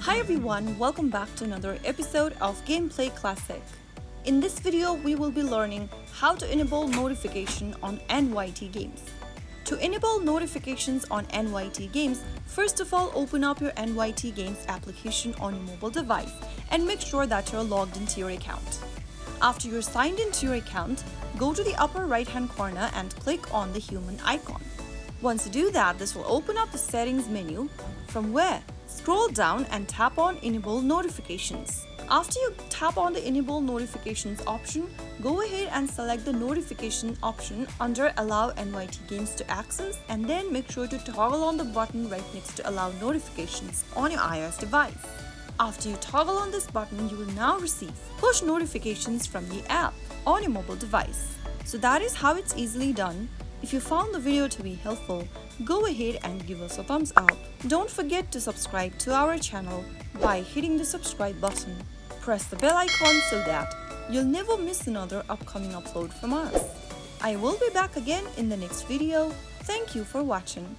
Hi everyone, welcome back to another episode of Gameplay Classic. In this video, we will be learning how to enable notification on NYT games. To enable notifications on NYT games, first of all open up your NYT games application on your mobile device and make sure that you're logged into your account. After you're signed into your account, go to the upper right hand corner and click on the human icon. Once you do that, this will open up the settings menu, from where scroll down and tap on Enable Notifications. After you tap on the Enable Notifications option, go ahead and select the notification option under Allow NYT Games to Access, and then make sure to toggle on the button right next to Allow Notifications on your iOS device. After you toggle on this button, you will now receive push notifications from the app on your mobile device. So that is how it's easily done. If you found the video to be helpful, go ahead and give us a thumbs up. Don't forget to subscribe to our channel by hitting the subscribe button. Press the bell icon so that you'll never miss another upcoming upload from us. I will be back again in the next video. Thank you for watching.